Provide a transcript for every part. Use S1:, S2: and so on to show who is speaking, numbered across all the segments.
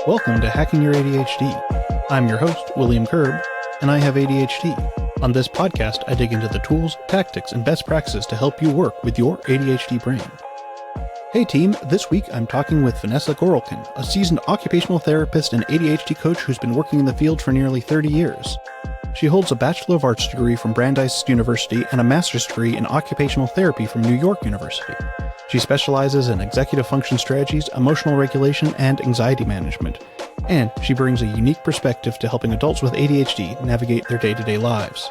S1: Welcome to Hacking Your ADHD. I'm your host, William Kerb, and I have ADHD. On this podcast, I dig into the tools, tactics, and best practices to help you work with your ADHD brain. Hey team, this week I'm talking with Vanessa Gorelkin, a seasoned occupational therapist and ADHD coach who's been working in the field for nearly 30 years. She holds a Bachelor of Arts degree from Brandeis University and a master's degree in Occupational Therapy from New York University. She specializes in executive function strategies, emotional regulation, and anxiety management. And she brings a unique perspective to helping adults with ADHD navigate their day-to-day lives.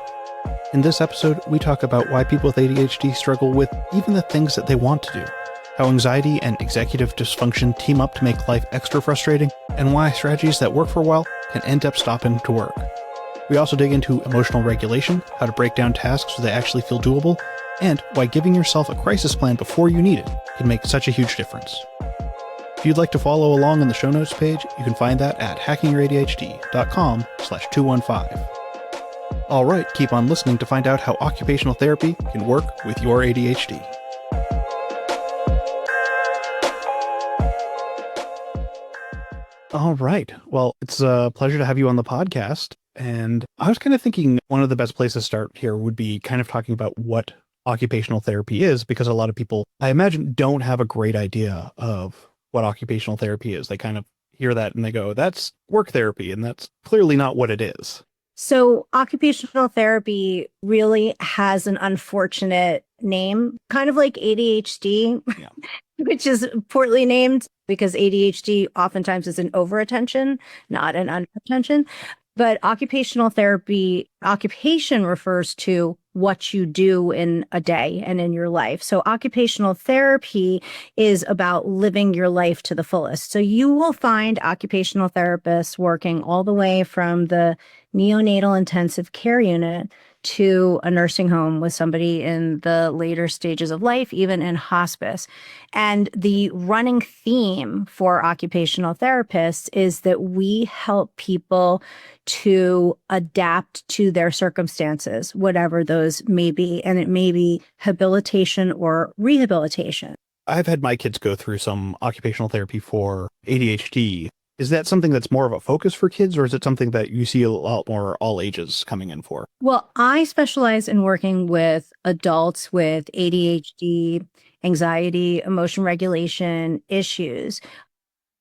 S1: In this episode, we talk about why people with ADHD struggle with even the things that they want to do, how anxiety and executive dysfunction team up to make life extra frustrating, and why strategies that work for a while can end up stopping to work. We also dig into emotional regulation, how to break down tasks so they actually feel doable, and why giving yourself a crisis plan before you need it can make such a huge difference. If you'd like to follow along on the show notes page, you can find that at hackingyouradhd.com/215. All right, keep on listening to find out how occupational therapy can work with your ADHD. All right. Well, it's a pleasure to have you on the podcast. And I was kind of thinking one of the best places to start here would be kind of talking about what occupational therapy is, because a lot of people, I imagine, don't have a great idea of what occupational therapy is. They kind of hear that and they go, that's work therapy. And that's clearly not what it is.
S2: So occupational therapy really has an unfortunate name, kind of like ADHD,
S1: Yeah.
S2: which is poorly named because ADHD oftentimes is an overattention, not an underattention. But occupational therapy, occupation refers to what you do in a day and in your life. So occupational therapy is about living your life to the fullest. So you will find occupational therapists working all the way from the neonatal intensive care unit to a nursing home with somebody in the later stages of life, even in hospice. And the running theme for occupational therapists is that we help people to adapt to their circumstances, whatever those may be. And it may be habilitation or rehabilitation.
S1: I've had my kids go through some occupational therapy for ADHD. Is that something that's more of a focus for kids, or is it something that you see a lot more all ages coming in for?
S2: Well, I specialize in working with adults with ADHD, anxiety, emotion regulation issues.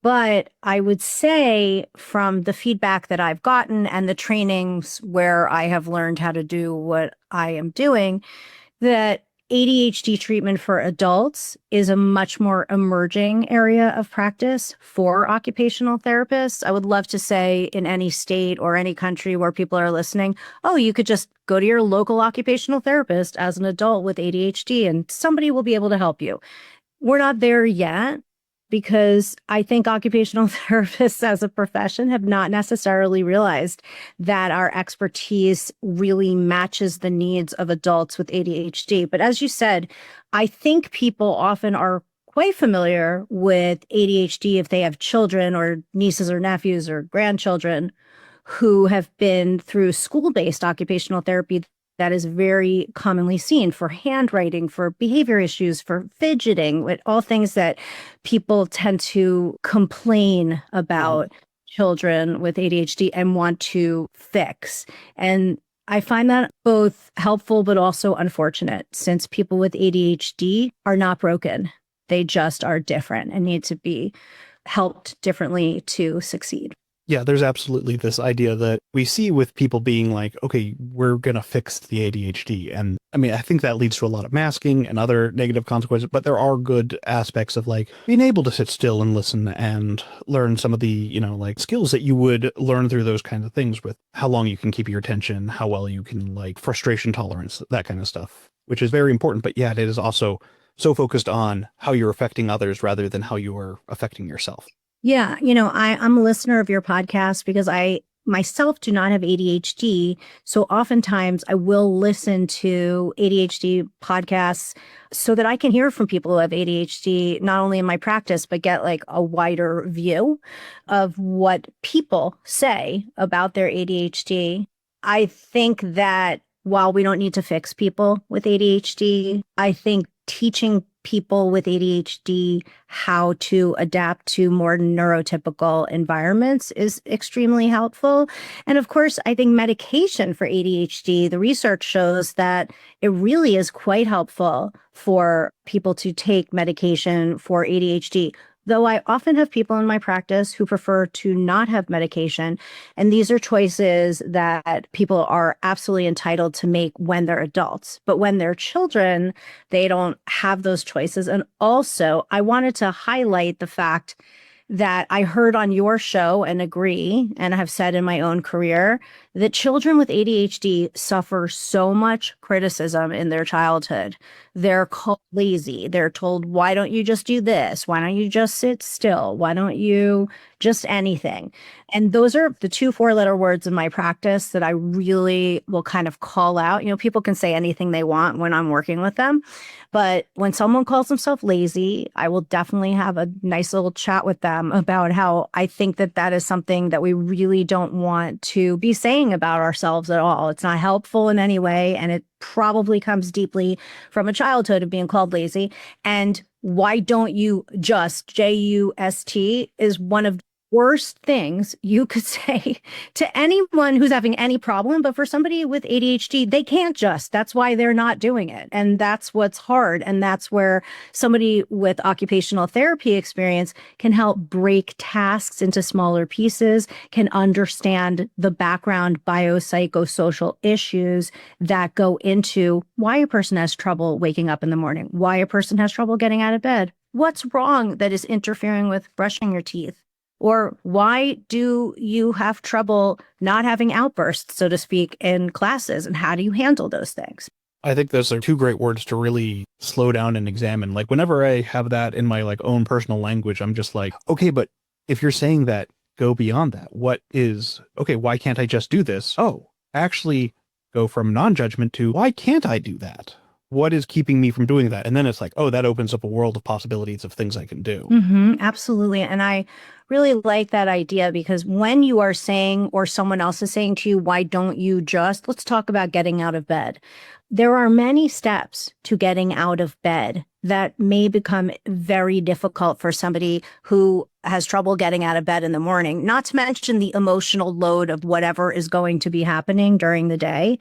S2: But I would say from the feedback that I've gotten and the trainings where I have learned how to do what I am doing, that ADHD treatment for adults is a much more emerging area of practice for occupational therapists. I would love to say in any state or any country where people are listening, oh, you could just go to your local occupational therapist as an adult with ADHD and somebody will be able to help you. We're not there yet, because I think occupational therapists as a profession have not necessarily realized that our expertise really matches the needs of adults with ADHD. But as you said, I think people often are quite familiar with ADHD if they have children or nieces or nephews or grandchildren who have been through school-based occupational therapy. That is very commonly seen for handwriting, for behavior issues, for fidgeting, with all things that people tend to complain about children with ADHD and want to fix. And I find that both helpful, but also unfortunate, since people with ADHD are not broken. They just are different and need to be helped differently to succeed.
S1: Yeah, there's absolutely this idea that we see with people being like, okay, we're going to fix the ADHD. And I mean, I think that leads to a lot of masking and other negative consequences, but there are good aspects of like being able to sit still and listen and learn some of the, like skills that you would learn through those kinds of things, with how long you can keep your attention, how well you can like frustration tolerance, that kind of stuff, which is very important. But yeah, it is also so focused on how you're affecting others rather than how you are affecting yourself.
S2: Yeah, I'm a listener of your podcast because I myself do not have ADHD. So oftentimes I will listen to ADHD podcasts so that I can hear from people who have ADHD, not only in my practice, but get like a wider view of what people say about their ADHD. I think that while we don't need to fix people with ADHD, I think teaching people with ADHD how to adapt to more neurotypical environments is extremely helpful. And of course, I think medication for ADHD, the research shows that it really is quite helpful for people to take medication for ADHD. Though I often have people in my practice who prefer to not have medication. And these are choices that people are absolutely entitled to make when they're adults. But when they're children, they don't have those choices. And also, I wanted to highlight the fact that I heard on your show and agree, and have said in my own career, that children with ADHD suffer so much criticism in their childhood. They're called lazy. They're told, why don't you just do this? Why don't you just sit still? Why don't you just anything? And those are the 2 4-letter words in my practice that I really will kind of call out. People can say anything they want when I'm working with them. But when someone calls themselves lazy, I will definitely have a nice little chat with them about how I think that that is something that we really don't want to be saying about ourselves at all. It's not helpful in any way, and it probably comes deeply from a childhood of being called lazy. And why don't you just, JUST, is one of the worst things you could say to anyone who's having any problem. But for somebody with ADHD, they can't just. That's why they're not doing it. And that's what's hard. And that's where somebody with occupational therapy experience can help break tasks into smaller pieces, can understand the background biopsychosocial issues that go into why a person has trouble waking up in the morning, why a person has trouble getting out of bed, what's wrong that is interfering with brushing your teeth. Or why do you have trouble not having outbursts, so to speak, in classes? And how do you handle those things?
S1: I think those are 2 great words to really slow down and examine. Like whenever I have that in my own personal language, I'm just like, okay, but if you're saying that, go beyond that. Okay, why can't I just do this? Oh, actually go from non-judgment to why can't I do that? What is keeping me from doing that? And then it's like, oh, that opens up a world of possibilities of things I can do.
S2: Absolutely. And I really like that idea, because when you are saying, or someone else is saying to you, why don't you just, let's talk about getting out of bed. There are many steps to getting out of bed that may become very difficult for somebody who has trouble getting out of bed in the morning, not to mention the emotional load of whatever is going to be happening during the day.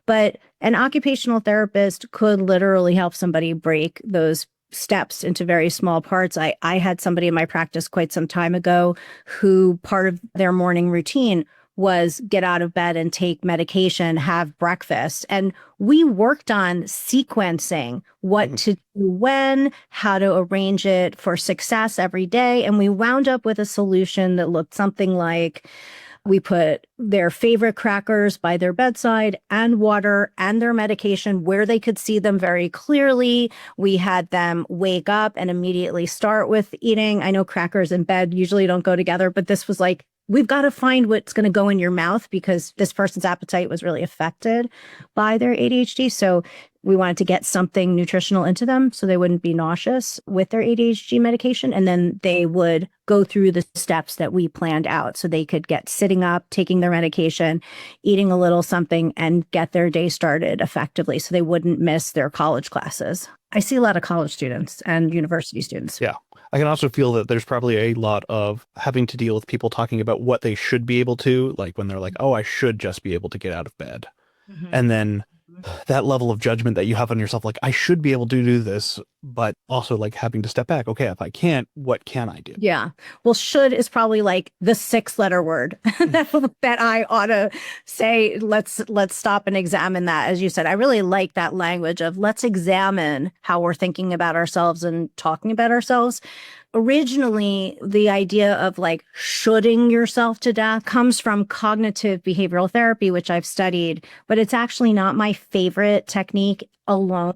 S2: But an occupational therapist could literally help somebody break those steps into very small parts. I had somebody in my practice quite some time ago who part of their morning routine was get out of bed and take medication, have breakfast. And we worked on sequencing what to do when, how to arrange it for success every day. And we wound up with a solution that looked something like, we put their favorite crackers by their bedside and water and their medication where they could see them very clearly. We had them wake up and immediately start with eating. I know crackers and bed usually don't go together, but this was like, we've got to find what's going to go in your mouth, because this person's appetite was really affected by their ADHD. So we wanted to get something nutritional into them so they wouldn't be nauseous with their ADHD medication. And then they would go through the steps that we planned out so they could get sitting up, taking their medication, eating a little something, and get their day started effectively so they wouldn't miss their college classes. I see a lot of college students and university students.
S1: Yeah. I can also feel that there's probably a lot of having to deal with people talking about what they should be able to, like when they're like, oh, I should just be able to get out of bed. And then that level of judgment that you have on yourself, like, I should be able to do this, but also like having to step back. Okay, if I can't, what can I do?
S2: Yeah. Well, should is probably like the 6-letter word that I ought to say, let's stop and examine that. As you said, I really like that language of let's examine how we're thinking about ourselves and talking about ourselves. Originally, the idea of like shoulding yourself to death comes from cognitive behavioral therapy, which I've studied, but it's actually not my favorite technique alone.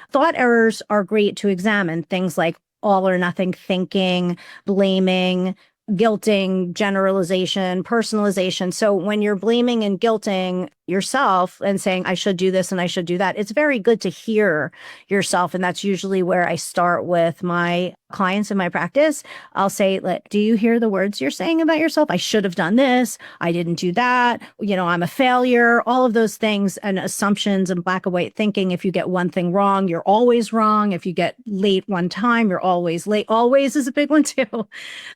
S2: Thought errors are great to examine, things like all or nothing thinking, blaming, guilting, generalization, personalization. So when you're blaming and guilting yourself and saying, I should do this and I should do that, it's very good to hear yourself. And that's usually where I start with my clients in my practice, I'll say, like, do you hear the words you're saying about yourself? I should have done this. I didn't do that. I'm a failure, all of those things and assumptions and black and white thinking. If you get one thing wrong, you're always wrong. If you get late one time, you're always late. Always is a big one too.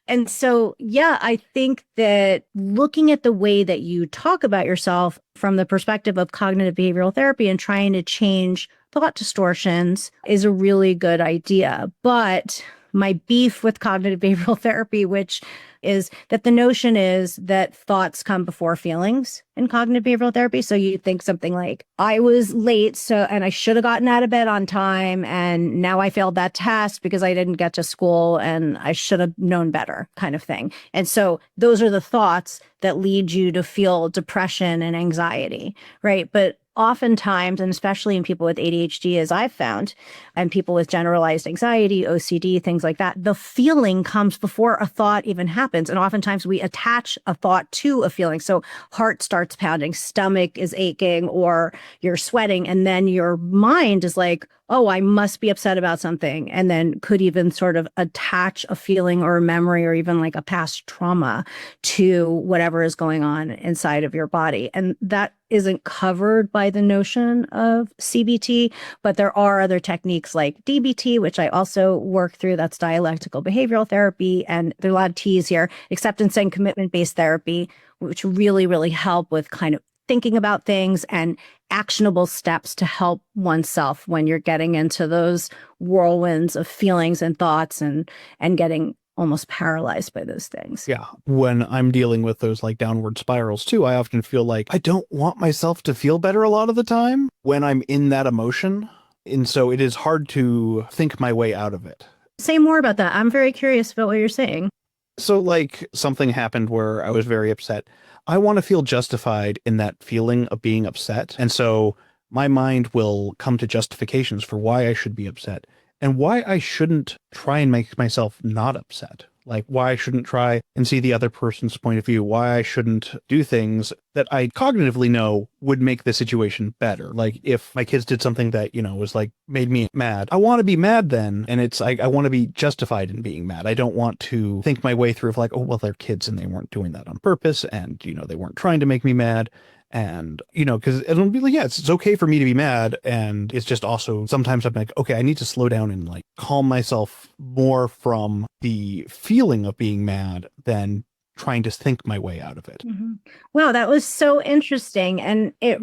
S2: And so, yeah, I think that looking at the way that you talk about yourself from the perspective of cognitive behavioral therapy and trying to change thought distortions is a really good idea. But my beef with cognitive behavioral therapy, which is that the notion is that thoughts come before feelings in cognitive behavioral therapy. So you think something like, I was late, and I should have gotten out of bed on time, and now I failed that test because I didn't get to school and I should have known better, kind of thing. And so those are the thoughts that lead you to feel depression and anxiety, right? But oftentimes, and especially in people with ADHD, as I've found, and people with generalized anxiety, OCD, things like that, the feeling comes before a thought even happens. And oftentimes we attach a thought to a feeling. So heart starts pounding, stomach is aching, or you're sweating. And then your mind is like, oh, I must be upset about something. And then could even sort of attach a feeling or a memory or even like a past trauma to whatever is going on inside of your body. And that isn't covered by the notion of CBT, but there are other techniques like DBT, which I also work through. That's dialectical behavioral therapy. And there are a lot of T's here, acceptance and commitment-based therapy, which really, really help with kind of thinking about things and actionable steps to help oneself when you're getting into those whirlwinds of feelings and thoughts and getting almost paralyzed by those things.
S1: Yeah. When I'm dealing with those like downward spirals too, I often feel like I don't want myself to feel better a lot of the time when I'm in that emotion. And so it is hard to think my way out of it.
S2: Say more about that. I'm very curious about what you're saying.
S1: So like something happened where I was very upset. I want to feel justified in that feeling of being upset. And so my mind will come to justifications for why I should be upset and why I shouldn't try and make myself not upset. Like why I shouldn't try and see the other person's point of view, why I shouldn't do things that I cognitively know would make the situation better. Like if my kids did something that, was like made me mad, I want to be mad then. And it's like, I want to be justified in being mad. I don't want to think my way through of like, oh, well, they're kids and they weren't doing that on purpose. And, they weren't trying to make me mad. And, because it'll be like, yeah, it's okay for me to be mad. And it's just also sometimes I'm like, okay, I need to slow down and like calm myself more from the feeling of being mad than trying to think my way out of it.
S2: Mm-hmm. Wow, that was so interesting. And I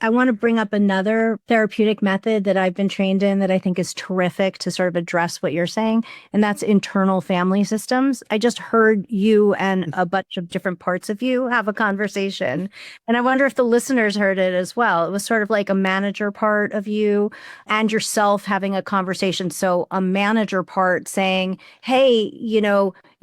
S2: want to bring up another therapeutic method that I've been trained in that I think is terrific to sort of address what you're saying. And that's internal family systems. I just heard you and a bunch of different parts of you have a conversation. And I wonder if the listeners heard it as well. It was sort of like a manager part of you and yourself having a conversation. So a manager part saying, hey,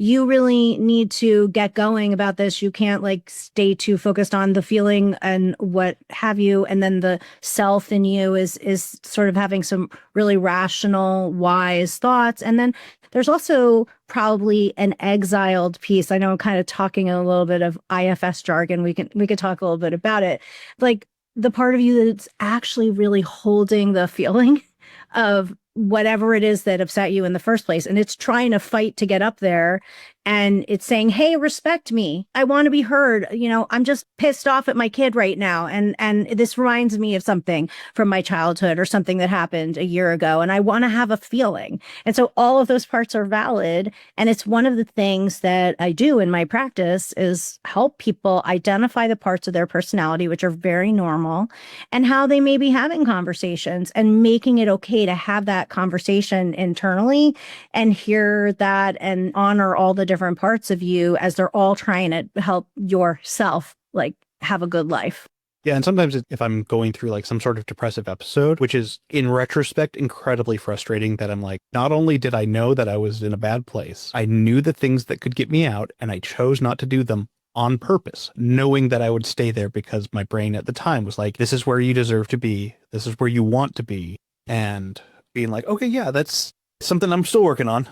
S2: you really need to get going about this. You can't like stay too focused on the feeling and what have you. And then the self in you is sort of having some really rational, wise thoughts. And then there's also probably an exiled piece. I know I'm kind of talking a little bit of IFS jargon. We could talk a little bit about it. Like the part of you that's actually really holding the feeling of whatever it is that upset you in the first place. And it's trying to fight to get up there. And it's saying, hey, respect me. I want to be heard. I'm just pissed off at my kid right now. And this reminds me of something from my childhood or something that happened a year ago. And I want to have a feeling. And so all of those parts are valid. And it's one of the things that I do in my practice is help people identify the parts of their personality, which are very normal, and how they may be having conversations and making it okay to have that conversation internally and hear that and honor all the different parts of you as they're all trying to help yourself like have a good life.
S1: Yeah. And sometimes if I'm going through like some sort of depressive episode, which is in retrospect incredibly frustrating, that I'm like, not only did I know that I was in a bad place, I knew the things that could get me out and I chose not to do them on purpose, knowing that I would stay there because my brain at the time was like, this is where you deserve to be. This is where you want to be. And being like, okay, yeah, that's something I'm still working on,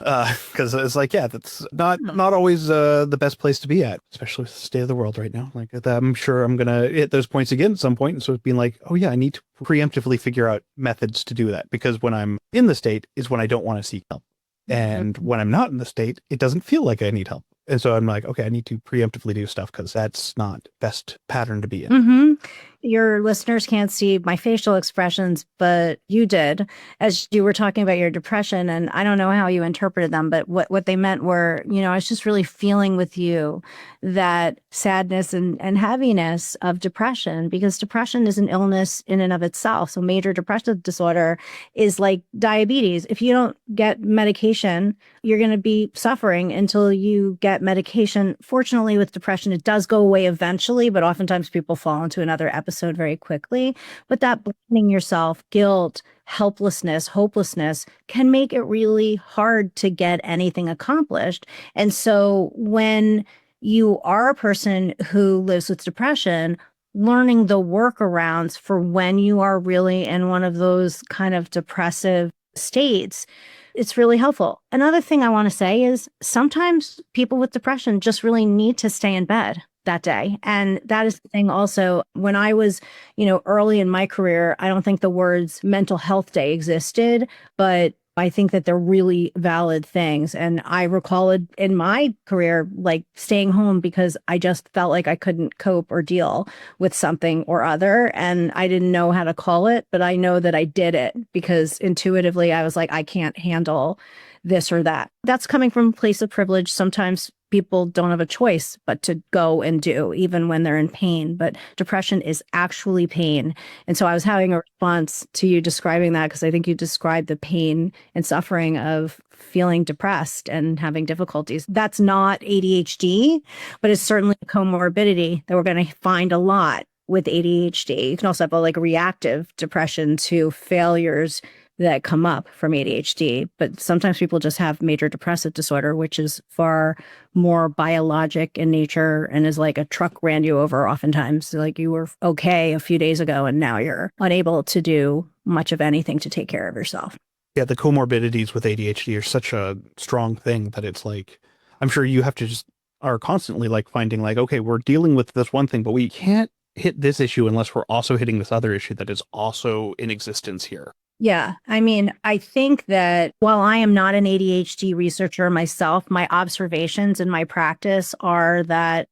S1: because it's like, yeah, that's not always the best place to be at, especially with the state of the world right now. Like, I'm sure I'm going to hit those points again at some point. And so it's being like, oh yeah, I need to preemptively figure out methods to do that, because when I'm in the state is when I don't want to seek help. And when I'm not in the state, it doesn't feel like I need help. And so I'm like, okay, I need to preemptively do stuff because that's not best pattern to be in.
S2: Mm-hmm. Your listeners can't see my facial expressions, but you did as you were talking about your depression. And I don't know how you interpreted them, but what they meant were, I was just really feeling with you that sadness and heaviness of depression, because depression is an illness in and of itself. So major depressive disorder is like diabetes. If you don't get medication, you're going to be suffering until you get medication. Fortunately, with depression, it does go away eventually, but oftentimes people fall into another episode very quickly. But that blaming yourself, guilt, helplessness, hopelessness can make it really hard to get anything accomplished. And so when you are a person who lives with depression, learning the workarounds for when you are really in one of those kind of depressive states, it's really helpful. Another thing I want to say is sometimes people with depression just really need to stay in bed that day. And that is the thing also. When I was, early in my career, I don't think the words mental health day existed, but I think that they're really valid things. And I recall it in my career, like staying home because I just felt like I couldn't cope or deal with something or other. And I didn't know how to call it, but I know that I did it because intuitively I was like, I can't handle this or that. That's coming from a place of privilege. Sometimes people don't have a choice but to go and do, even when they're in pain. But depression is actually pain. And so I was having a response to you describing that because I think you described the pain and suffering of feeling depressed and having difficulties. That's not ADHD, but it's certainly a comorbidity that we're going to find a lot with ADHD. You can also have a reactive depression to failures that come up from ADHD, but sometimes people just have major depressive disorder, which is far more biologic in nature and is like a truck ran you over oftentimes. Like you were okay a few days ago and now you're unable to do much of anything to take care of yourself.
S1: Yeah, the comorbidities with ADHD are such a strong thing that it's like, I'm sure you have to just are constantly finding okay, we're dealing with this one thing, but we can't hit this issue unless we're also hitting this other issue that is also in existence here.
S2: Yeah. I mean, I think that while I am not an ADHD researcher myself, my observations in my practice are that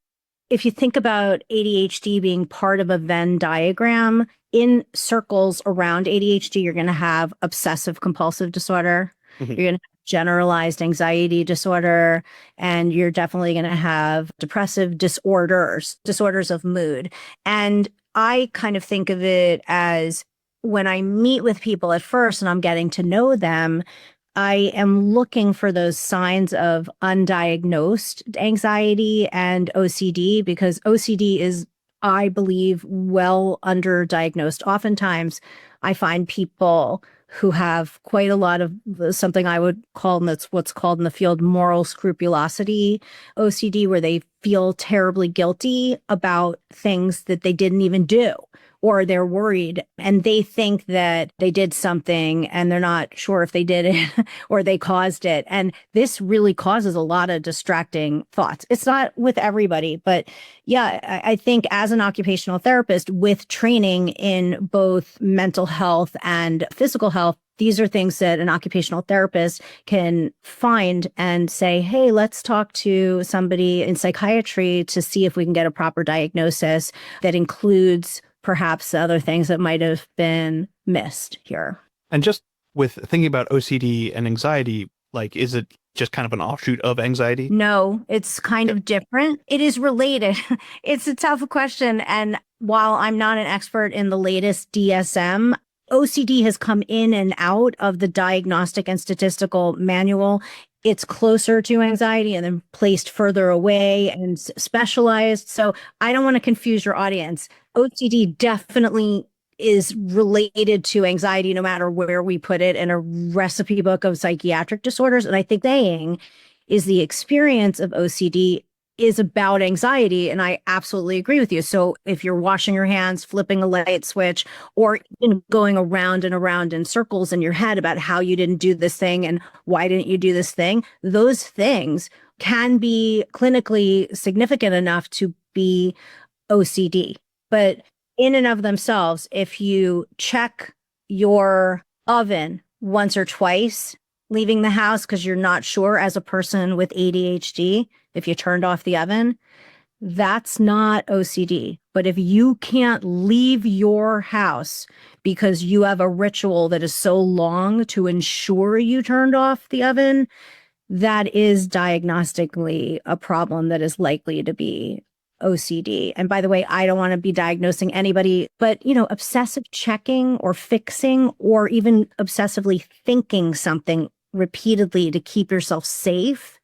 S2: if you think about ADHD being part of a Venn diagram, in circles around ADHD, you're going to have obsessive compulsive disorder. Mm-hmm. You're going to have generalized anxiety disorder, and you're definitely going to have depressive disorders of mood. And I kind of think of it as when I meet with people at first and I'm getting to know them, I am looking for those signs of undiagnosed anxiety and OCD, because OCD is, I believe, well underdiagnosed. Oftentimes, I find people who have quite a lot of something I would call, and that's what's called in the field, moral scrupulosity OCD, where they feel terribly guilty about things that they didn't even do. Or they're worried and they think that they did something and they're not sure if they did it or they caused it. And this really causes a lot of distracting thoughts. It's not with everybody, but yeah, I think as an occupational therapist with training in both mental health and physical health, these are things that an occupational therapist can find and say, hey, let's talk to somebody in psychiatry to see if we can get a proper diagnosis that includes perhaps other things that might have been missed here.
S1: And just with thinking about OCD and anxiety, is it just kind of an offshoot of anxiety?
S2: No, it's kind of different. It is related. It's a tough question. And while I'm not an expert in the latest DSM, OCD has come in and out of the Diagnostic and Statistical Manual. It's closer to anxiety and then placed further away and specialized. So I don't want to confuse your audience. OCD definitely is related to anxiety, no matter where we put it in a recipe book of psychiatric disorders. And I think saying is the experience of OCD is about anxiety. And I absolutely agree with you. So if you're washing your hands, flipping a light switch, or even going around and around in circles in your head about how you didn't do this thing and why didn't you do this thing, those things can be clinically significant enough to be OCD. But in and of themselves, if you check your oven once or twice leaving the house because you're not sure as a person with ADHD, if you turned off the oven, that's not OCD. But if you can't leave your house because you have a ritual that is so long to ensure you turned off the oven, that is diagnostically a problem that is likely to be OCD. And by the way, I don't want to be diagnosing anybody, but obsessive checking or fixing or even obsessively thinking something repeatedly to keep yourself safe,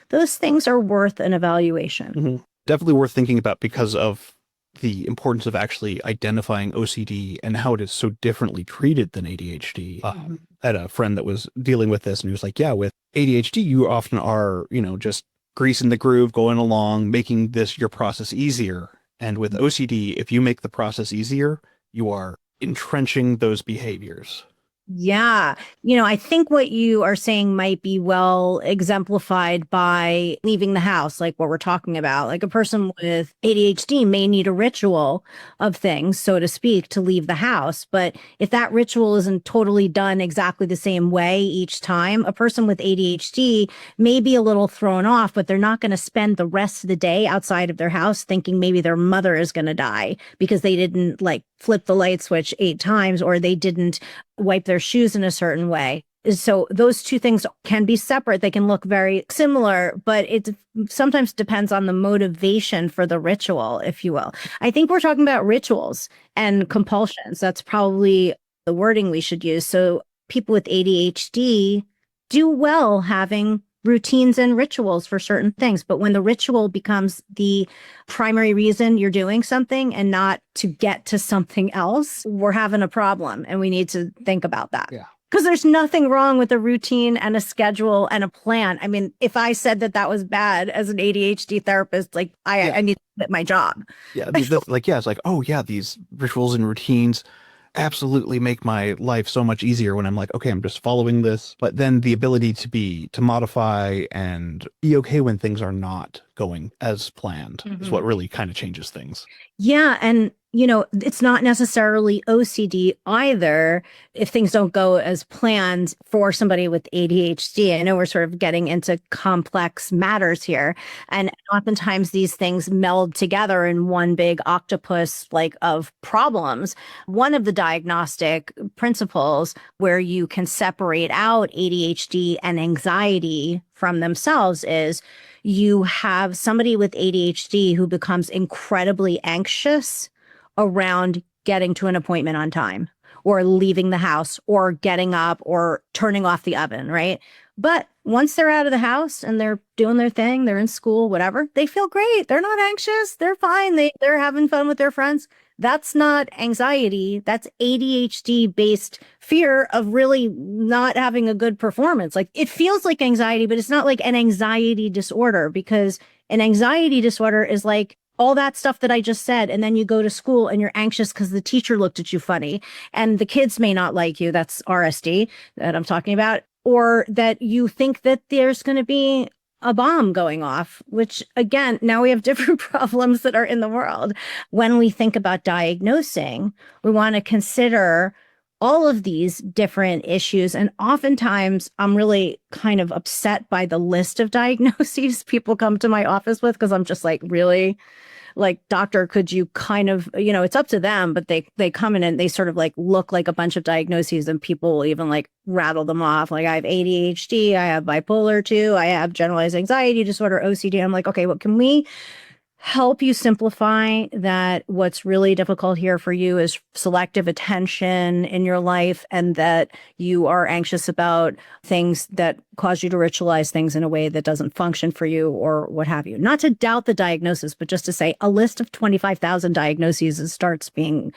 S2: those things are worth an evaluation.
S1: Mm-hmm. Definitely worth thinking about because of the importance of actually identifying OCD and how it is so differently treated than ADHD. I had a friend that was dealing with this and he was like, yeah, with ADHD, you often are, just greasing the groove, going along, making this your process easier. And with OCD, if you make the process easier, you are entrenching those behaviors.
S2: Yeah. I think what you are saying might be well exemplified by leaving the house, like what we're talking about. Like a person with ADHD may need a ritual of things, so to speak, to leave the house. But if that ritual isn't totally done exactly the same way each time, a person with ADHD may be a little thrown off, but they're not going to spend the rest of the day outside of their house thinking maybe their mother is going to die because they didn't flip the light switch 8 times or they didn't wipe their shoes in a certain way. So those two things can be separate. They can look very similar, but it sometimes depends on the motivation for the ritual, if you will. I think we're talking about rituals and compulsions. That's probably the wording we should use. So people with ADHD do well having routines and rituals for certain things. But when the ritual becomes the primary reason you're doing something and not to get to something else, we're having a problem and we need to think about that.
S1: Yeah.
S2: Because there's nothing wrong with a routine and a schedule and a plan. I mean, if I said that was bad as an ADHD therapist, I need to quit my job.
S1: Yeah. It's like, oh yeah, these rituals and routines absolutely make my life so much easier when I'm like, okay, I'm just following this. But then the ability to modify and be okay when things are not going as planned is what really kind of changes things.
S2: Yeah. And, it's not necessarily OCD either if things don't go as planned for somebody with ADHD. I know we're sort of getting into complex matters here. And oftentimes these things meld together in one big octopus of problems. One of the diagnostic principles where you can separate out ADHD and anxiety from themselves is you have somebody with ADHD who becomes incredibly anxious around getting to an appointment on time or leaving the house or getting up or turning off the oven, right? But once they're out of the house and they're doing their thing, they're in school, whatever, they feel great. They're not anxious. They're fine. They're having fun with their friends. That's not anxiety. That's ADHD-based fear of really not having a good performance. It feels like anxiety, but it's not like an anxiety disorder because an anxiety disorder is all that stuff that I just said. And then you go to school and you're anxious because the teacher looked at you funny and the kids may not like you. That's RSD that I'm talking about. Or that you think that there's going to be a bomb going off, which again, now we have different problems that are in the world. When we think about diagnosing, we want to consider all of these different issues. And oftentimes I'm really kind of upset by the list of diagnoses people come to my office with, because I'm just really, doctor, could you kind of, it's up to them, but they come in and they sort of look like a bunch of diagnoses and people will even rattle them off. I have ADHD, I have bipolar 2, I have generalized anxiety disorder, OCD. I'm like, okay, well, can we help you simplify that what's really difficult here for you is selective attention in your life and that you are anxious about things that cause you to ritualize things in a way that doesn't function for you or what have you. Not to doubt the diagnosis, but just to say a list of 25,000 diagnoses starts being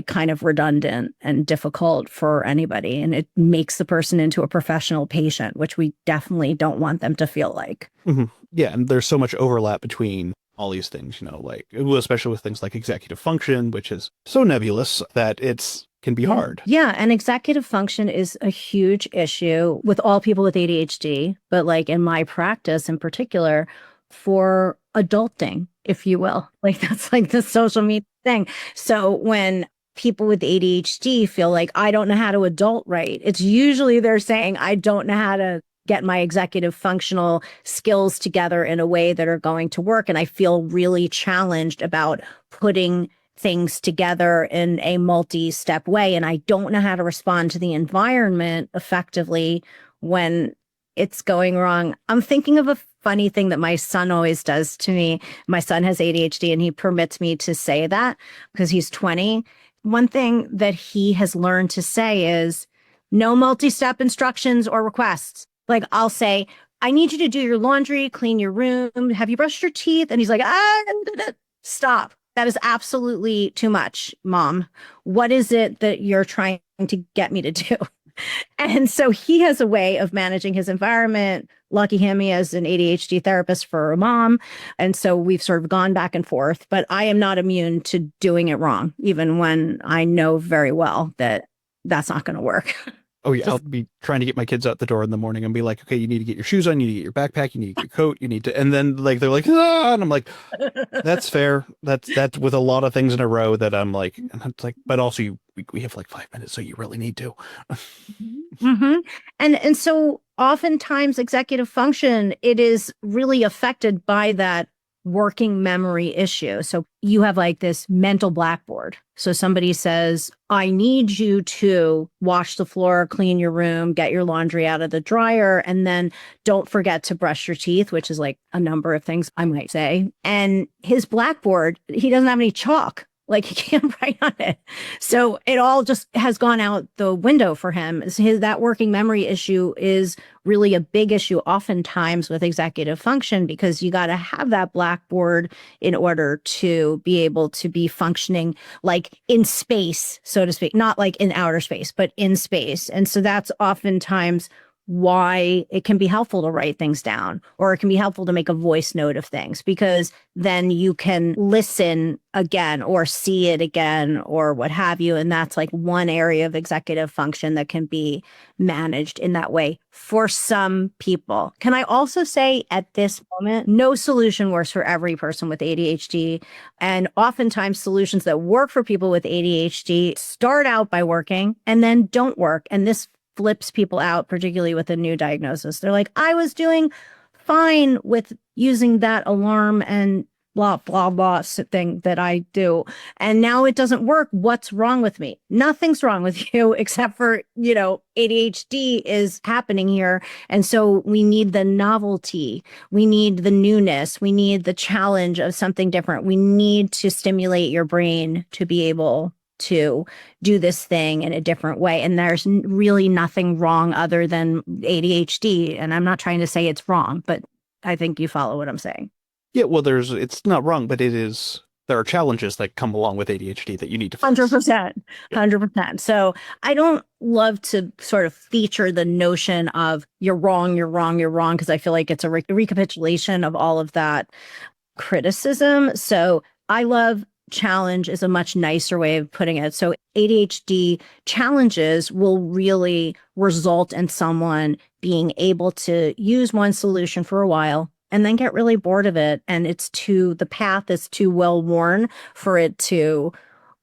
S2: kind of redundant and difficult for anybody. And it makes the person into a professional patient, which we definitely don't want them to feel like.
S1: Mm-hmm. Yeah. And there's so much overlap between all these things, especially with things like executive function, which is so nebulous that can be hard.
S2: Yeah. And executive function is a huge issue with all people with ADHD, but in my practice in particular for adulting, if you will, that's the social media thing. So when people with ADHD feel like I don't know how to adult right. It's usually they're saying, I don't know how to get my executive functional skills together in a way that are going to work. And I feel really challenged about putting things together in a multi-step way. And I don't know how to respond to the environment effectively when it's going wrong. I'm thinking of a funny thing that my son always does to me. My son has ADHD and he permits me to say that because he's 20. One thing that he has learned to say is no multi-step instructions or requests. Like I'll say, I need you to do your laundry, clean your room. Have you brushed your teeth? And he's like, stop. That is absolutely too much, Mom. What is it that you're trying to get me to do? And so he has a way of managing his environment. Lucky him, he has an ADHD therapist for a mom. And so we've sort of gone back and forth, but I am not immune to doing it wrong, even when I know very well that that's not going to work.
S1: Oh, yeah. I'll be trying to get my kids out the door in the morning and be like, okay, you need to get your shoes on, you need to get your backpack, you need to get your coat, you need to, and then like, they're like, ah, and I'm like, that's fair. That's with a lot of things in a row that I'm like, and it's like, but also we have like 5 minutes, so you really need to.
S2: Mm-hmm. And so oftentimes executive function, it is really affected by that working memory issue. So you have like this mental blackboard. So somebody says, I need you to wash the floor, clean your room, get your laundry out of the dryer, and then don't forget to brush your teeth, which is like a number of things I might say. And his blackboard, he doesn't have any chalk. Like he can't write on it. So it all just has gone out the window for him. That working memory issue is really a big issue oftentimes with executive function because you got to have that blackboard in order to be able to be functioning like in space, so to speak, not like in outer space, but in space. And so that's oftentimes why it can be helpful to write things down, or it can be helpful to make a voice note of things, because then you can listen again or see it again or what have you. And that's like one area of executive function that can be managed in that way for some people. Can I also say at this moment, no solution works for every person with ADHD. And oftentimes solutions that work for people with ADHD start out by working and then don't work. And this flips people out, particularly with a new diagnosis. They're like, I was doing fine with using that alarm and blah, blah, blah thing that I do. And now it doesn't work. What's wrong with me? Nothing's wrong with you except for, ADHD is happening here. And so we need the novelty. We need the newness. We need the challenge of something different. We need to stimulate your brain to be able to do this thing in a different way. And there's really nothing wrong other than ADHD. And I'm not trying to say it's wrong, but I think you follow what I'm saying.
S1: Yeah, well, it's not wrong, but there are challenges that come along with ADHD that you need to fix.
S2: 100%. 100%. So I don't love to sort of feature the notion of you're wrong, because I feel like it's a recapitulation of all of that criticism. So I love challenge is a much nicer way of putting it. So ADHD challenges will really result in someone being able to use one solution for a while and then get really bored of it. And the path is too well worn for it to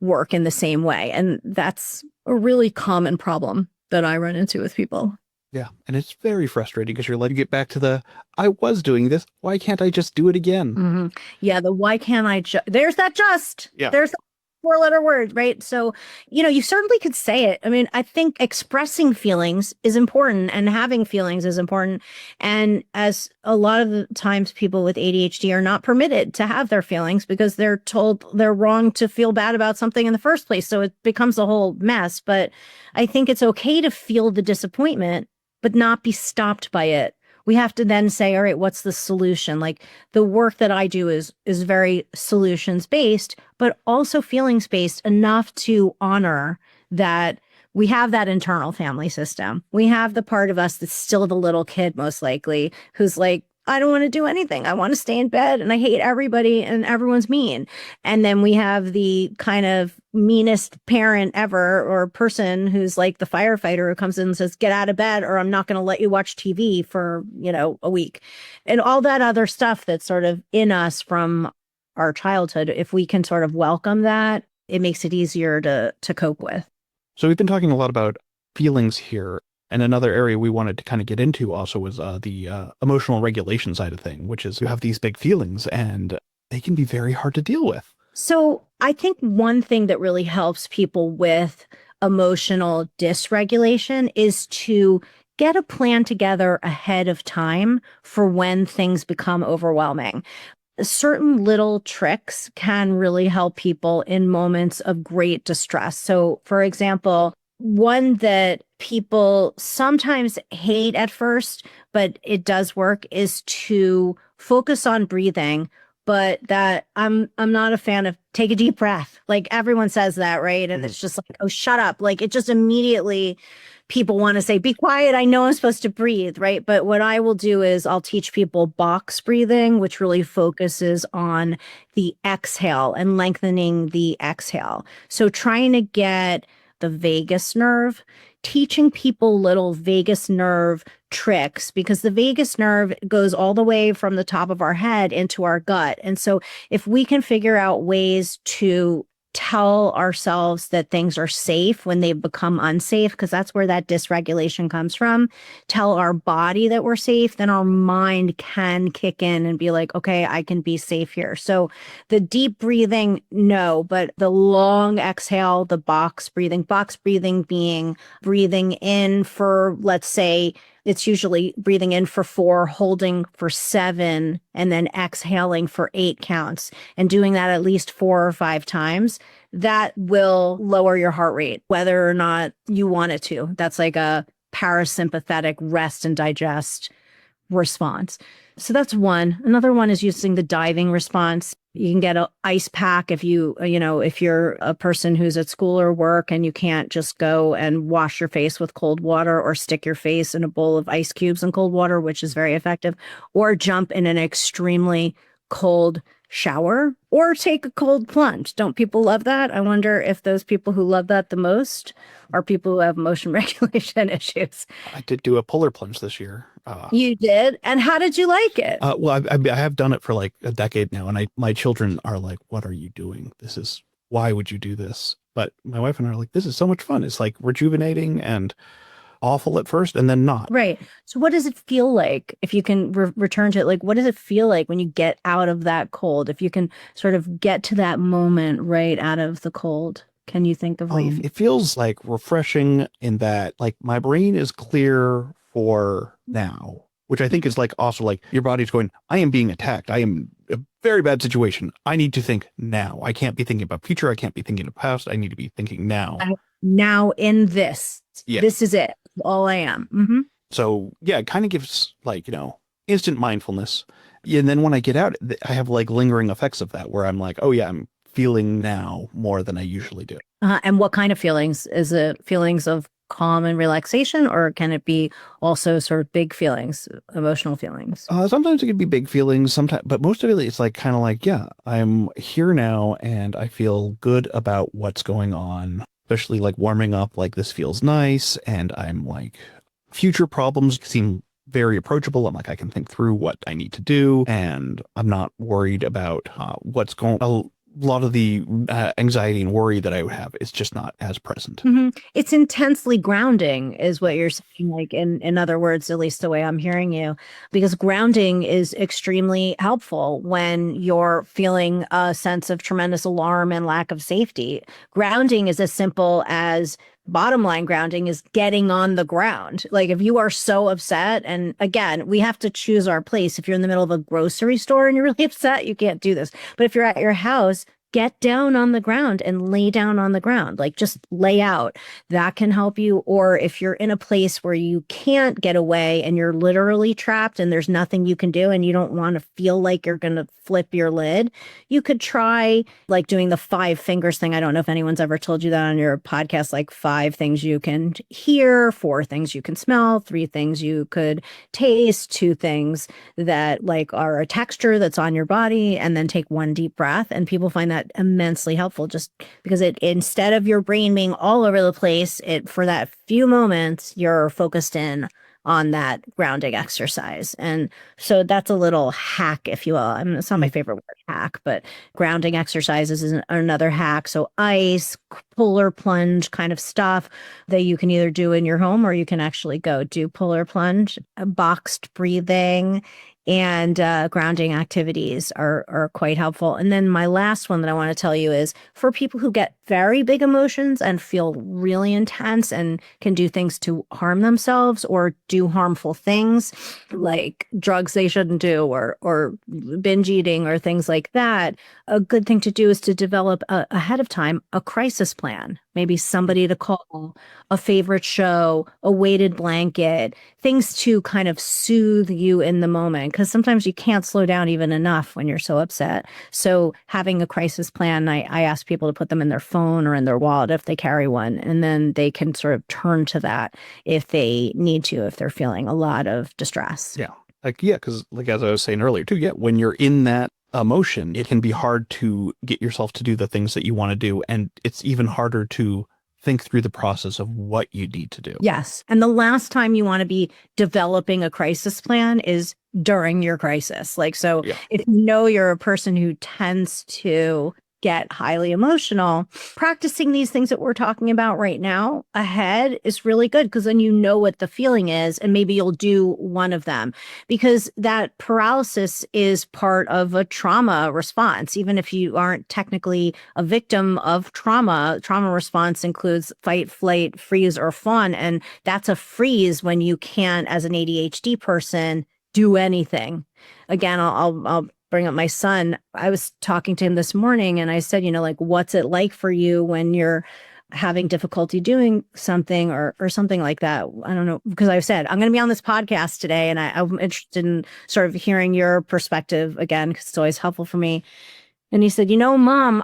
S2: work in the same way. And that's a really common problem that I run into with people.
S1: Yeah. And it's very frustrating because you're letting you get back to I was doing this. Why can't I just do it again?
S2: Mm-hmm. Yeah. Why can't I there's that just.
S1: Yeah.
S2: There's that 4-letter word, right? So, you certainly could say it. I mean, I think expressing feelings is important and having feelings is important. And as a lot of the times people with ADHD are not permitted to have their feelings because they're told they're wrong to feel bad about something in the first place. So it becomes a whole mess. But I think it's okay to feel the disappointment, but not be stopped by it. We have to then say, all right, what's the solution? Like the work that I do is very solutions based, but also feelings based enough to honor that we have that internal family system. We have the part of us that's still the little kid, most likely, who's like, I don't want to do anything. I want to stay in bed and I hate everybody and everyone's mean. And then we have the kind of meanest parent ever or person who's like the firefighter who comes in and says, get out of bed or I'm not going to let you watch TV for, a week. And all that other stuff that's sort of in us from our childhood, if we can sort of welcome that, it makes it easier to cope with.
S1: So we've been talking a lot about feelings here. And another area we wanted to kind of get into also was the emotional regulation side of thing, which is you have these big feelings and they can be very hard to deal with.
S2: So I think one thing that really helps people with emotional dysregulation is to get a plan together ahead of time for when things become overwhelming. Certain little tricks can really help people in moments of great distress. So, for example, one that people sometimes hate at first, but it does work, is to focus on breathing. But that I'm not a fan of take a deep breath. Like everyone says that, right? And it's just like, oh, shut up. Like it just immediately people want to say, be quiet. I know I'm supposed to breathe, right? But what I will do is I'll teach people box breathing, which really focuses on the exhale and lengthening the exhale. So trying to get the vagus nerve, teaching people little vagus nerve tricks, because the vagus nerve goes all the way from the top of our head into our gut. And so if we can figure out ways to tell ourselves that things are safe when they become unsafe, because that's where that dysregulation comes from, tell our body that we're safe, then our mind can kick in and be like, okay, I can be safe here. So the deep breathing, no, but the long exhale, the box breathing being breathing in for, let's say, it's usually breathing in for 4, holding for 7, and then exhaling for 8 counts, and doing that at least 4 or 5 times. That will lower your heart rate, whether or not you want it to. That's like a parasympathetic rest and digest response. So that's one. Another one is using the diving response. You can get an ice pack if if you're a person who's at school or work and you can't just go and wash your face with cold water or stick your face in a bowl of ice cubes in cold water, which is very effective, or jump in an extremely cold shower or take a cold plunge. Don't people love that? I wonder if those people who love that the most are people who have emotion regulation issues.
S1: I did do a polar plunge this year.
S2: You did? And how did you like it?
S1: Well, I have done it for like a decade now, and my children are like, what are you doing? Why would you do this? But my wife and I are like, this is so much fun. It's like rejuvenating and awful at first and then not.
S2: Right. So what does it feel like if you can return to it? Like, what does it feel like when you get out of that cold? If you can sort of get to that moment right out of the cold, can you think of
S1: it feels like refreshing in that like my brain is clear for now, which I think is like also like your body's going, I am being attacked. I am a very bad situation. I need to think now. I can't be thinking about future. I can't be thinking of past. I need to be thinking now.
S2: Now in this.
S1: Yeah.
S2: This is it. All I am. Mm-hmm.
S1: So yeah, it kind of gives like, instant mindfulness. And then when I get out, I have like lingering effects of that where I'm like, oh yeah, I'm feeling now more than I usually do.
S2: And what kind of feelings? Is it feelings of calm and relaxation, or can it be also sort of big feelings, emotional feelings?
S1: Sometimes it can be big feelings, sometimes, but most of it, it's like kind of like, yeah, I'm here now and I feel good about what's going on, especially like warming up, like this feels nice. And I'm like, future problems seem very approachable. I'm like, I can think through what I need to do and I'm not worried about what's going on. A lot of the anxiety and worry that I would have is just not as present.
S2: Mm-hmm. It's intensely grounding is what you're saying, like in other words, at least the way I'm hearing you, because grounding is extremely helpful when you're feeling a sense of tremendous alarm and lack of safety. Grounding is as simple as bottom line grounding is getting on the ground. Like if you are so upset, and again, we have to choose our place. If you're in the middle of a grocery store and you're really upset, you can't do this. But if you're at your house, get down on the ground and lay down on the ground, like just lay out. That can help you. Or if you're in a place where you can't get away and you're literally trapped and there's nothing you can do and you don't want to feel like you're going to flip your lid, you could try like doing the 5 fingers thing. I don't know if anyone's ever told you that on your podcast, like 5 things you can hear, 4 things you can smell, 3 things you could taste, 2 things that like are a texture that's on your body, and then take 1 deep breath. And people find that immensely helpful, just because it, instead of your brain being all over the place, it for that few moments you're focused in on that grounding exercise. And so that's a little hack, if you will. I mean, it's not my favorite word, hack, but grounding exercises is another hack. So ice, puller plunge kind of stuff that you can either do in your home or you can actually go do puller plunge, boxed breathing, and grounding activities are quite helpful. And then my last one that I want to tell you is for people who get very big emotions and feel really intense and can do things to harm themselves or do harmful things like drugs they shouldn't do or binge eating or things like that. A good thing to do is to develop ahead of time a crisis plan. Maybe somebody to call, a favorite show, a weighted blanket, things to kind of soothe you in the moment. Because sometimes you can't slow down even enough when you're so upset. So having a crisis plan, I ask people to put them in their phone or in their wallet if they carry one. And then they can sort of turn to that if they need to, if they're feeling a lot of distress.
S1: Yeah. Because as I was saying earlier too, when you're in that emotion, it can be hard to get yourself to do the things that you want to do. And it's even harder to think through the process of what you need to do.
S2: Yes. And the last time you want to be developing a crisis plan is during your crisis. If you know you're a person who tends to get highly emotional, practicing these things that we're talking about right now ahead is really good because then you know what the feeling is and maybe you'll do one of them because that paralysis is part of a trauma response. Even if you aren't technically a victim of trauma response includes fight, flight, freeze, or fawn. And that's a freeze when you can't, as an ADHD person, do anything. Again, I'll bring up my son. I was talking to him this morning and I said, what's it like for you when you're having difficulty doing something or something like that? I don't know, because I've said, I'm going to be on this podcast today and I'm interested in sort of hearing your perspective again, because it's always helpful for me. And he said, Mom,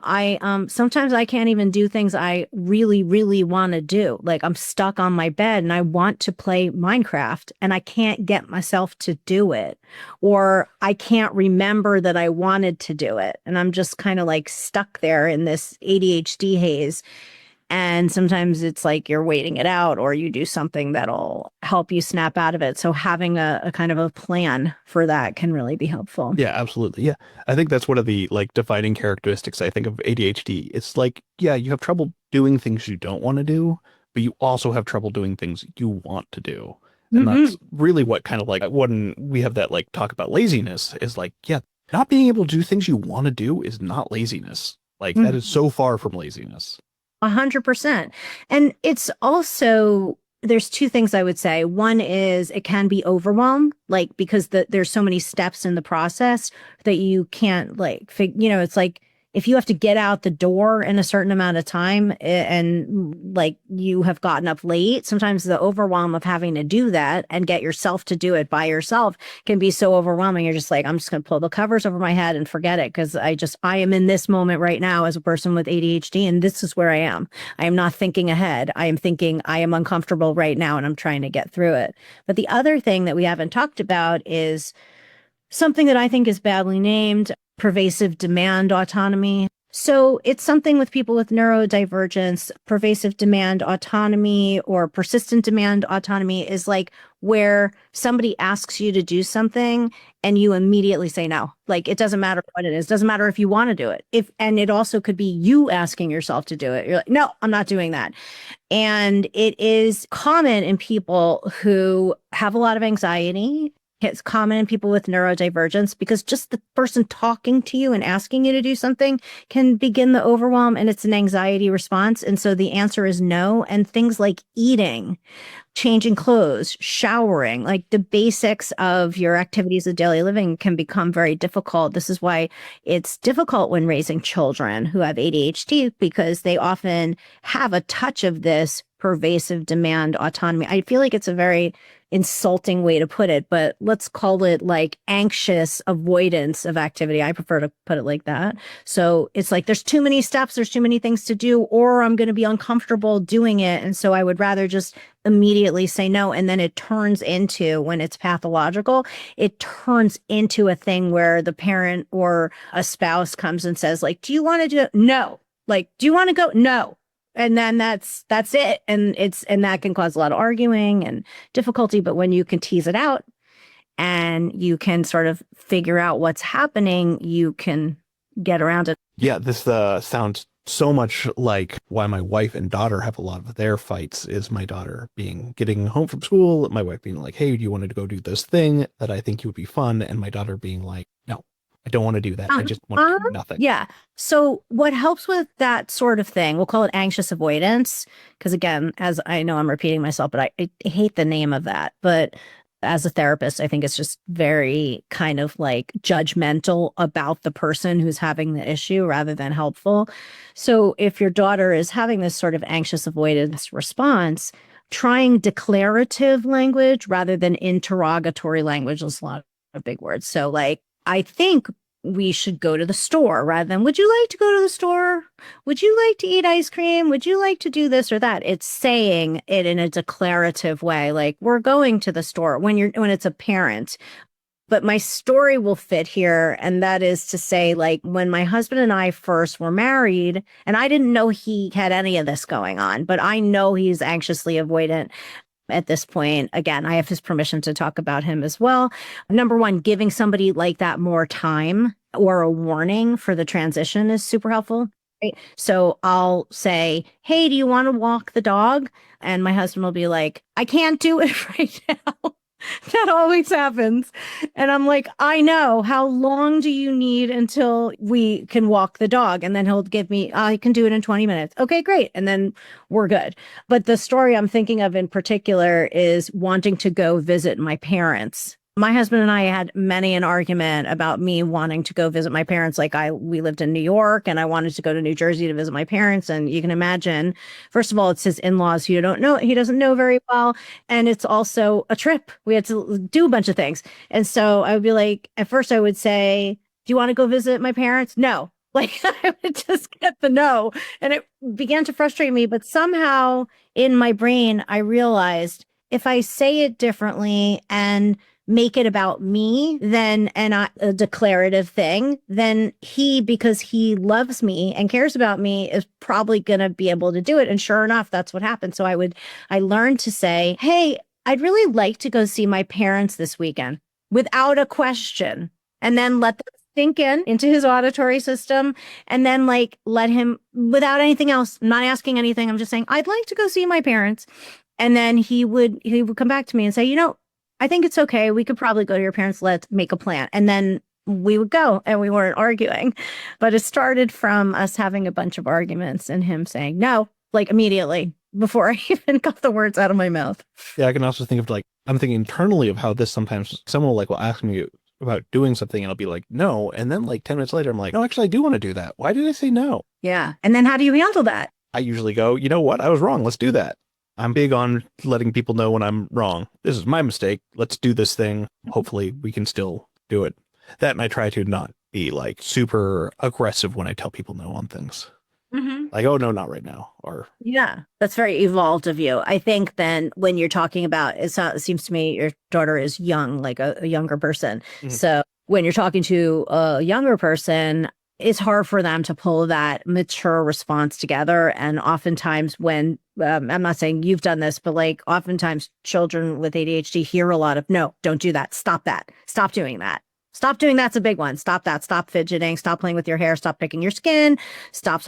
S2: sometimes I can't even do things I really, really want to do. Like I'm stuck on my bed and I want to play Minecraft and I can't get myself to do it. Or I can't remember that I wanted to do it. And I'm just kind of like stuck there in this ADHD haze. And sometimes it's like you're waiting it out or you do something that'll help you snap out of it. So having a kind of a plan for that can really be helpful.
S1: Yeah, absolutely. Yeah. I think that's one of the defining characteristics, I think, of ADHD. It's you have trouble doing things you don't want to do, but you also have trouble doing things you want to do. And that's really what kind of when we have that talk about laziness is not being able to do things you want to do is not laziness. That is so far from laziness.
S2: 100%. And it's also, there's two things I would say. One is it can be overwhelmed, because there's so many steps in the process that you can't it's like if you have to get out the door in a certain amount of time and you have gotten up late, sometimes the overwhelm of having to do that and get yourself to do it by yourself can be so overwhelming. You're just like, I'm just going to pull the covers over my head and forget it because I am in this moment right now as a person with ADHD and this is where I am. I am not thinking ahead. I am thinking I am uncomfortable right now and I'm trying to get through it. But the other thing that we haven't talked about is something that I think is badly named pervasive demand autonomy. So it's something with people with neurodivergence. Pervasive demand autonomy or persistent demand autonomy is where somebody asks you to do something and you immediately say no. It doesn't matter what it is. Doesn't matter if you want to do it. And it also could be you asking yourself to do it. You're like, no, I'm not doing that. And it is common in people who have a lot of anxiety. It's common in people with neurodivergence because just the person talking to you and asking you to do something can begin the overwhelm and it's an anxiety response. And so the answer is no. And things like eating, changing clothes, showering, the basics of your activities of daily living can become very difficult. This is why it's difficult when raising children who have ADHD because they often have a touch of this pervasive demand autonomy. I feel like it's a very insulting way to put it, but let's call it anxious avoidance of activity. I prefer to put it like that. So it's there's too many steps, there's too many things to do, or I'm going to be uncomfortable doing it. And so I would rather just immediately say no. And then it turns into, when it's pathological, it turns into a thing where the parent or a spouse comes and says, do you want to do it? No. Do you want to go? No. And then that's it. And that can cause a lot of arguing and difficulty. But when you can tease it out and you can sort of figure out what's happening, you can get around it.
S1: Yeah, this sounds so much like why my wife and daughter have a lot of their fights, is my daughter getting home from school, my wife being like, hey, do you want to go do this thing that I think you would be fun? And my daughter being like, no, I don't want to do that. I just want to do nothing.
S2: Yeah. So what helps with that sort of thing, we'll call it anxious avoidance, because again, as I know I'm repeating myself, but I hate the name of that. But as a therapist, I think it's just very kind of like judgmental about the person who's having the issue rather than helpful. So if your daughter is having this sort of anxious avoidance response, trying declarative language rather than interrogatory language is a lot of big words. So like, I think we should go to the store rather than, would you like to go to the store? Would you like to eat ice cream? Would you like to do this or that? It's saying it in a declarative way, like we're going to the store when it's a parent. But my story will fit here. And that is to say, like, when my husband and I first were married, and I didn't know he had any of this going on, but I know he's anxiously avoidant. At this point, again, I have his permission to talk about him as well. Number one, giving somebody like that more time or a warning for the transition is super helpful. Right? So I'll say, hey, do you want to walk the dog? And my husband will be like, I can't do it right now. That always happens. And I'm like, I know. How long do you need until we can walk the dog? And then he'll give me, I can do it in 20 minutes. Okay, great. And then we're good. But the story I'm thinking of in particular is wanting to go visit my parents. My husband and I had many an argument about me wanting to go visit my parents. Like we lived in New York and I wanted to go to New Jersey to visit my parents. And you can imagine, first of all, it's his in-laws who he doesn't know very well. And it's also a trip. We had to do a bunch of things. And so I would be like, at first I would say, do you want to go visit my parents? No. Like I would just get the no. And it began to frustrate me. But somehow in my brain, I realized if I say it differently and make it about me, then and a declarative thing, then because he loves me and cares about me, is probably going to be able to do it. And sure enough, that's what happened. So I learned to say, hey, I'd really like to go see my parents this weekend without a question, and then let them sink into his auditory system, and then like let him without anything else, not asking anything. I'm just saying, I'd like to go see my parents. And then he would come back to me and say, I think it's okay. We could probably go to your parents. Let's make a plan. And then we would go and we weren't arguing. But it started from us having a bunch of arguments and him saying no, like immediately before I even got the words out of my mouth.
S1: Yeah, I can also think of I'm thinking internally of how this sometimes someone will ask me about doing something and I'll be like, no. And then 10 minutes later, I'm like, no, actually, I do want to do that. Why did I say no?
S2: Yeah. And then how do you handle that?
S1: I usually go, you know what? I was wrong. Let's do that. I'm big on letting people know when I'm wrong. This is my mistake. Let's do this thing. Hopefully we can still do it. That, and I try to not be super aggressive when I tell people no on things. Mm-hmm. Like, oh, no, not right now. Or
S2: yeah, that's very evolved of you. I think then when you're talking about, it seems to me your daughter is young, like a younger person. Mm-hmm. So when you're talking to a younger person, it's hard for them to pull that mature response together. And oftentimes when, I'm not saying you've done this, but oftentimes children with ADHD hear a lot of, no, don't do that. Stop that. Stop doing that. Stop doing that's a big one. Stop that. Stop fidgeting. Stop playing with your hair. Stop picking your skin. Stop.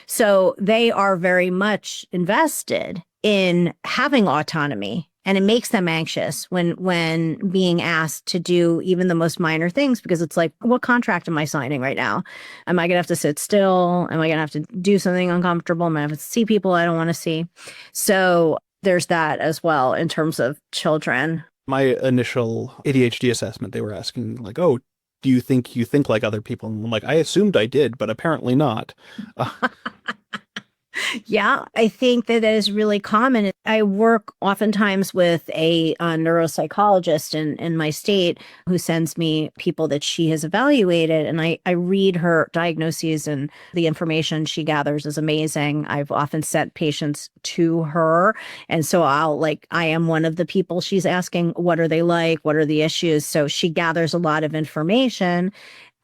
S2: So they are very much invested in having autonomy. And it makes them anxious when being asked to do even the most minor things, because it's like, what contract am I signing right now? Am I going to have to sit still? Am I going to have to do something uncomfortable? Am I going to have to see people I don't want to see? So there's that as well in terms of children.
S1: My initial ADHD assessment, they were asking oh, do you think like other people? And I'm like, I assumed I did, but apparently not.
S2: Yeah, I think that is really common. I work oftentimes with a neuropsychologist in my state who sends me people that she has evaluated, and I read her diagnoses, and the information she gathers is amazing. I've often sent patients to her, and so I am one of the people she's asking, what are they like? What are the issues? So she gathers a lot of information,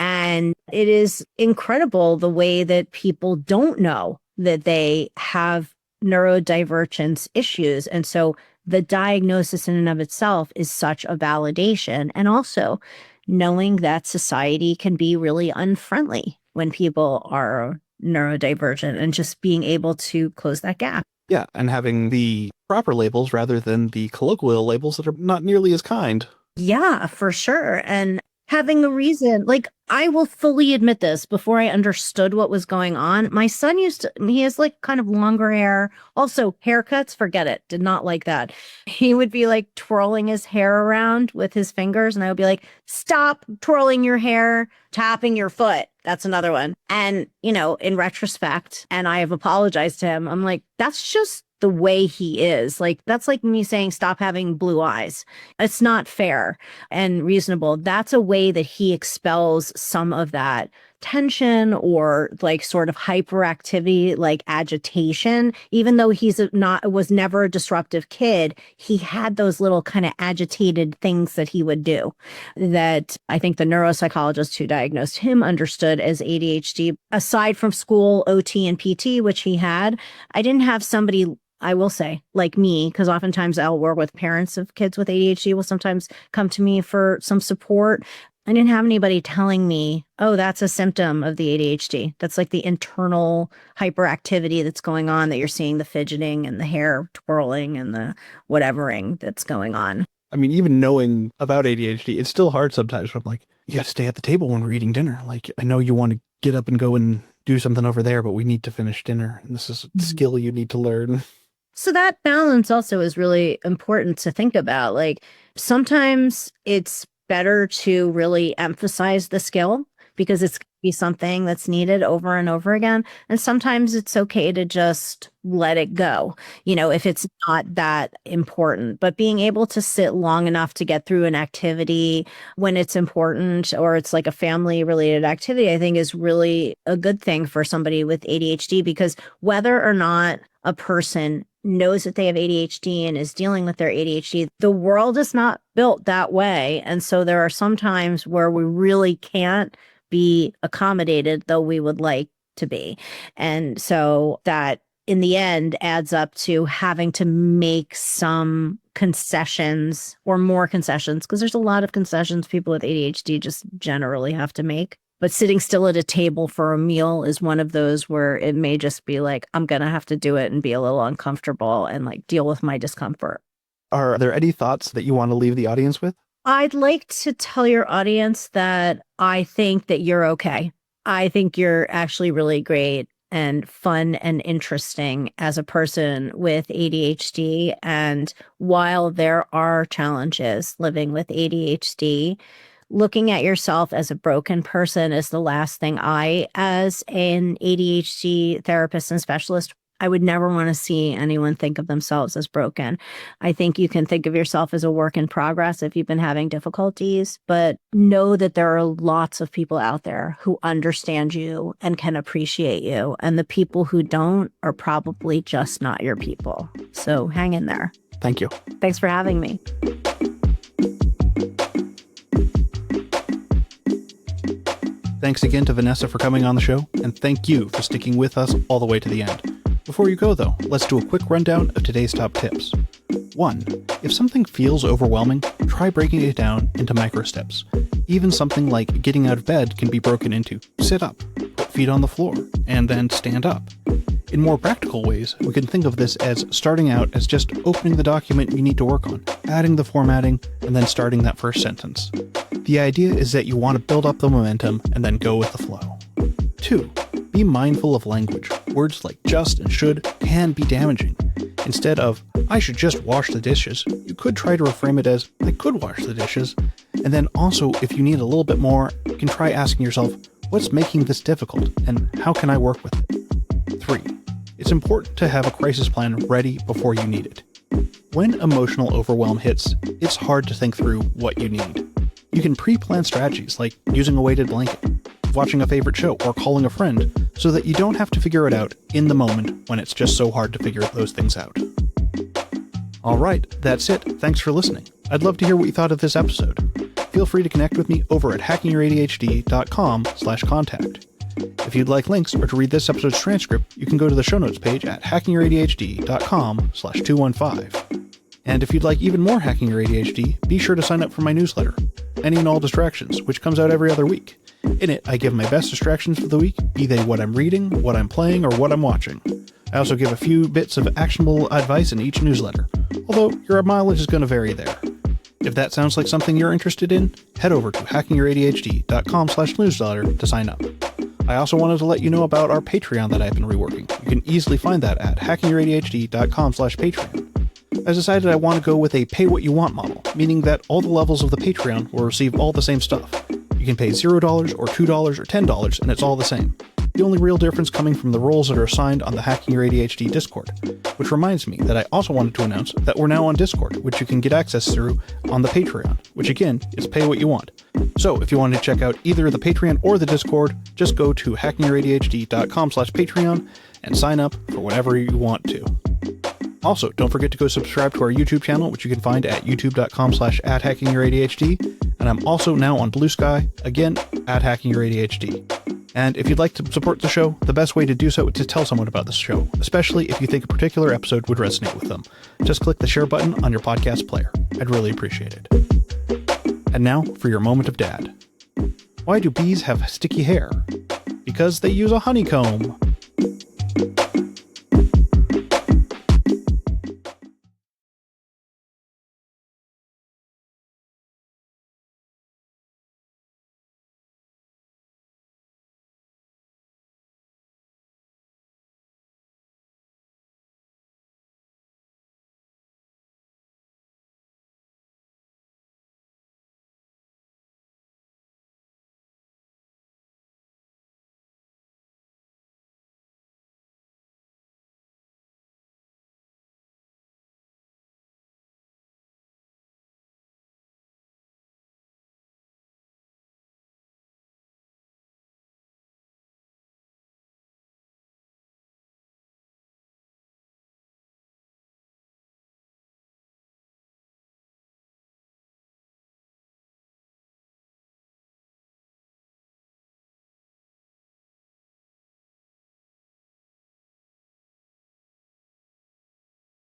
S2: and it is incredible the way that people don't know that they have neurodivergence issues. And so the diagnosis in and of itself is such a validation. And also knowing that society can be really unfriendly when people are neurodivergent, and just being able to close that gap.
S1: Yeah, and having the proper labels rather than the colloquial labels that are not nearly as kind.
S2: Yeah, for sure. And having a reason, like, I will fully admit this, before I understood what was going on, my son he has like kind of longer hair. Also, haircuts, forget it. Did not like that. He would be like twirling his hair around with his fingers, and I would be like, stop twirling your hair, tapping your foot. That's another one. And, in retrospect, and I have apologized to him, I'm like, that's just the way he is. Like, that's like me saying, stop having blue eyes. It's not fair and reasonable. That's a way that he expels some of that tension or like sort of hyperactivity, like agitation. Even though was never a disruptive kid, he had those little kind of agitated things that he would do that I think the neuropsychologist who diagnosed him understood as ADHD. Aside from school, OT and PT, which he had, I didn't have somebody, I will say, like me, because oftentimes I'll work with parents of kids with ADHD will sometimes come to me for some support. I didn't have anybody telling me, oh, that's a symptom of the ADHD. That's like the internal hyperactivity that's going on, that you're seeing the fidgeting and the hair twirling and the whatevering that's going on.
S1: I mean, even knowing about ADHD, it's still hard sometimes. I'm like, you got to stay at the table when we're eating dinner. Like, I know you want to get up and go and do something over there, but we need to finish dinner. And this is a skill you need to learn.
S2: So that balance also is really important to think about. Like, sometimes it's better to really emphasize the skill because it's going to be something that's needed over and over again. And sometimes it's okay to just let it go, if it's not that important. But being able to sit long enough to get through an activity when it's important, or it's like a family related activity, I think is really a good thing for somebody with ADHD, because whether or not a person knows that they have ADHD and is dealing with their ADHD, the world is not built that way. And so there are some times where we really can't be accommodated, though we would like to be. And so that in the end adds up to having to make some concessions, or more concessions, because there's a lot of concessions people with ADHD just generally have to make. But sitting still at a table for a meal is one of those where it may just be like, I'm going to have to do it and be a little uncomfortable and like deal with my discomfort.
S1: Are there any thoughts that you want to leave the audience with?
S2: I'd like to tell your audience that I think that you're okay. I think you're actually really great and fun and interesting as a person with ADHD. And while there are challenges living with ADHD, looking at yourself as a broken person is the last thing as an ADHD therapist and specialist, I would never want to see anyone think of themselves as broken. I think you can think of yourself as a work in progress if you've been having difficulties, but know that there are lots of people out there who understand you and can appreciate you. And the people who don't are probably just not your people. So hang in there.
S1: Thank you.
S2: Thanks for having me.
S1: Thanks again to Vanessa for coming on the show, and thank you for sticking with us all the way to the end. Before you go, though, let's do a quick rundown of today's top tips. 1. If something feels overwhelming, try breaking it down into micro steps. Even something like getting out of bed can be broken into sit up, put feet on the floor, and then stand up. In more practical ways, we can think of this as starting out as just opening the document you need to work on, adding the formatting, and then starting that first sentence. The idea is that you want to build up the momentum and then go with the flow. 2. Be mindful of language. Words like just and should can be damaging. Instead of, I should just wash the dishes, you could try to reframe it as, I could wash the dishes. And then also, if you need a little bit more, you can try asking yourself, what's making this difficult, and how can I work with it? 3. It's important to have a crisis plan ready before you need it. When emotional overwhelm hits, it's hard to think through what you need. You can pre-plan strategies like using a weighted blanket, watching a favorite show, or calling a friend, so that you don't have to figure it out in the moment when it's just so hard to figure those things out. Alright, that's it. Thanks for listening. I'd love to hear what you thought of this episode. Feel free to connect with me over at hackingyyouradhd.com/contact. If you'd like links or to read this episode's transcript, you can go to the show notes page at hackingyouradhd.com/215. And if you'd like even more Hacking Your ADHD, be sure to sign up for my newsletter, Any and All Distractions, which comes out every other week. In it, I give my best distractions for the week, be they what I'm reading, what I'm playing, or what I'm watching. I also give a few bits of actionable advice in each newsletter, although your mileage is going to vary there. If that sounds like something you're interested in, head over to hackingyouradhd.com/newsletter to sign up. I also wanted to let you know about our Patreon that I've been reworking. You can easily find that at hackingyouradhd.com/Patreon. I decided I want to go with a pay-what-you-want model, meaning that all the levels of the Patreon will receive all the same stuff. You can pay $0 or $2 or $10 and it's all the same. The only real difference coming from the roles that are assigned on the Hacking Your ADHD Discord, which reminds me that I also wanted to announce that we're now on Discord, which you can get access through on the Patreon, which again is pay what you want. So if you want to check out either the Patreon or the Discord, just go to hackingyouradhd.com/Patreon and sign up for whatever you want to. Also, don't forget to go subscribe to our YouTube channel, which you can find at youtube.com/@hackingyouradhd, and I'm also now on Blue Sky, again, @hackingyouradhd. And if you'd like to support the show, the best way to do so is to tell someone about this show, especially if you think a particular episode would resonate with them. Just click the share button on your podcast player. I'd really appreciate it. And now for your moment of dad. Why do bees have sticky hair? Because they use a honeycomb.